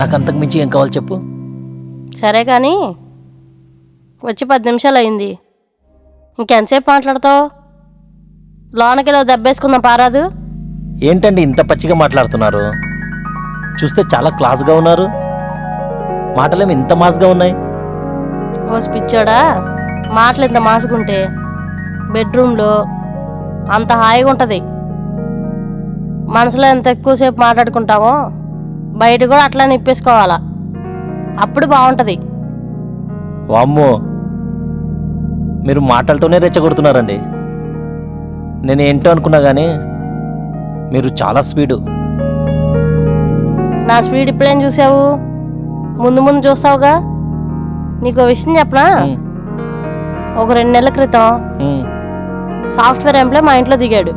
నాకు అంతకు మించి ఏం కావాలి చెప్పు. సరే కానీ వచ్చి 10 నిమిషాలు అయింది, ఇంకెంతసేపు మాట్లాడతావు? లోనకిలో దెబ్బేసుకుందాం పారాదు. ఏంటండి ఇంత పచ్చిగా మాట్లాడుతున్నారు? చూస్తే చాలా క్లాస్గా ఉన్నారు, మాటలేమి ఇంత మాస్గా ఉన్నాయి. ఓ పిచ్చోడా, మాటలు ఇంత మాసుకుంటే బెడ్రూమ్లో అంత హాయిగా ఉంటుంది. మనసులో ఎంత ఎక్కువసేపు మాట్లాడుకుంటామో బయట కూడా అట్లా నిప్పేసుకోవాలా, అప్పుడు బాగుంటుంది. వామ్మో, మీరు మాటలతోనే రెచ్చగొడుతున్నారండి. నేను ఏంటో అనుకున్నా కానీ మీరు చాలా స్పీడు. నా స్పీడ్ ఇప్పుడేం చూసావు, ముందు ముందు చూస్తావుగా. నీకు విషయం చెప్పనా? ఒక 2 నెలల క్రితం సాఫ్ట్వేర్ ఎంప్లాయ్ మా ఇంట్లో దిగాడు.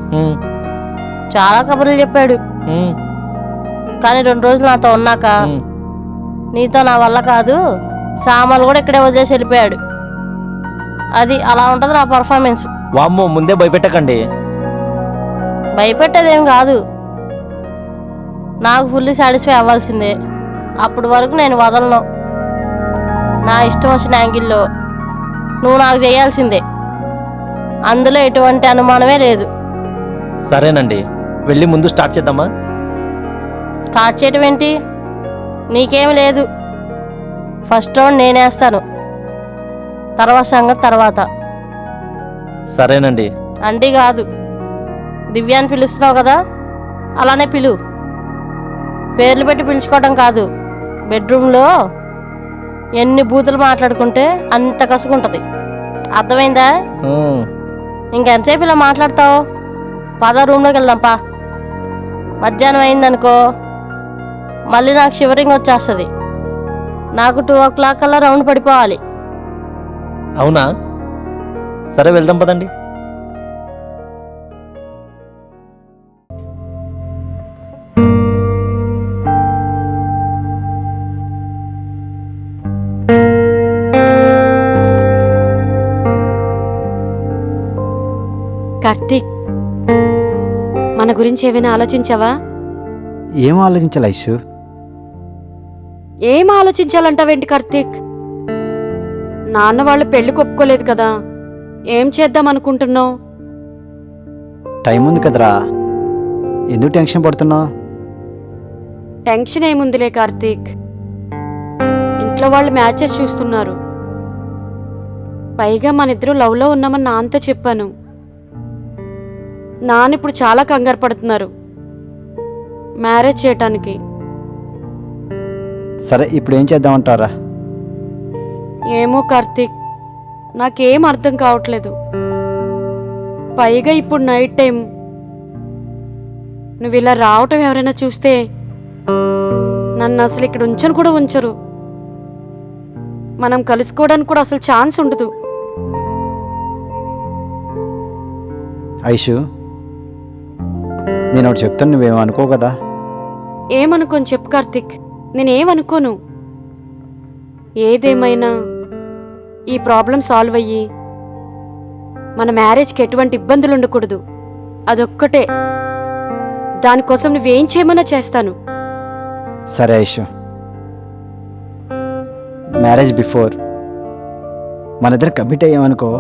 చాలా కబుర్లు చెప్పాడు, కానీ 2 రోజులు నాతో ఉన్నాక నీతో నా వల్ల కాదు, సామాన్లు కూడా ఇక్కడే వదిలేసి వెళ్ళిపోయాడు. అది అలా ఉంటుంది నా పర్ఫార్మెన్స్. వామ్మో, ముందే భయపెట్టకండి. భయపెట్టేదేం కాదు, నాకు ఫుల్లీ సాటిస్ఫై అవ్వాల్సిందే. అప్పటి వరకు నేను వదలను. నా ఇష్టం వచ్చిన యాంగిల్లో నువ్వు నాకు చేయాల్సిందే, అందులో ఎటువంటి అనుమానమే లేదు. సరేనండి, వెళ్ళి ముందు స్టార్ట్ చేద్దామా? స్టార్ట్ చేయటం ఏంటి? నీకేమి లేదు. ఫస్ట్ రౌండ్ నేనేస్తాను, తర్వాత సంగతి తర్వాత. సరేనండి. అంటే కాదు, దివ్యాన్ని పిలుస్తున్నావు కదా, అలానే పిలు. పేర్లు పెట్టి పిలుచుకోవడం కాదు. బెడ్రూమ్లో ఎన్ని బూతులు మాట్లాడుకుంటే అంత కసుకుంటుంది, అర్థమైందా? ఇంకెంతసేపు ఇలా మాట్లాడతావు? పద రూమ్లోకి వెళ్దాంపా. మధ్యాహ్నం అయిందనుకో మళ్ళీ నాకు షివరింగ్ వచ్చేస్తుంది. నాకు 2 o'clock కల్లా రౌండ్ పడిపోవాలి. అవునా? సరే వెళ్దాం పదండి. కార్తీక్, మన గురించి ఏమైనా ఆలోచించావా? ఏం ఆలోచించాలి ఐషు? ఏం ఆలోచించాలంటావేంటి కార్తీక్? నాన్న వాళ్ళు పెళ్లి ఒప్పుకోలేదు కదా, ఏం చేద్దాం అనుకుంటున్నావు? టైం ఉంది కదరా, ఎందుకు టెన్షన్ పడుతున్నావు? టెన్షన్ ఏముందిలే కార్తీక్, ఇంట్లో వాళ్ళు మ్యాచెస్ చూస్తున్నారు. పైగా మన ఇద్దరు లవ్లో ఉన్నామని నాన్నతో చెప్పాను. నాన్న ఇప్పుడు చాలా కంగారు పడుతున్నారు మ్యారేజ్ చేయటానికి. సరే ఇప్పుడు ఏం చేద్దామంటారా? ఏమో కార్తీక్, నాకేం అర్థం కావట్లేదు. పైగా ఇప్పుడు నైట్ టైం నువ్వు ఇలా రావటం ఎవరైనా చూస్తే నన్ను అసలు ఇక్కడ ఉంచను కూడా ఉంచరు. మనం కలుసుకోవడానికి కూడా అసలు ఛాన్స్ ఉండదు. ఐషు, నేను ఒకటి చెప్తాను, నువ్వేమనుకో కదా? ఏమనుకోను చెప్పు కార్తీక్, నేనేమనుకోను. ఏదేమైనా ఈ ప్రాబ్లం సాల్వ్ అయ్యి మన మ్యారేజ్కి ఎటువంటి ఇబ్బందులు ఉండకూడదు, అదొక్కటే. దానికోసం నువ్వేం చేయమన్నా చేస్తాను. సరే ఐషు, మ్యారేజ్ బిఫోర్ మన ఇద్దరు కమిట్ అయ్యామనుకో,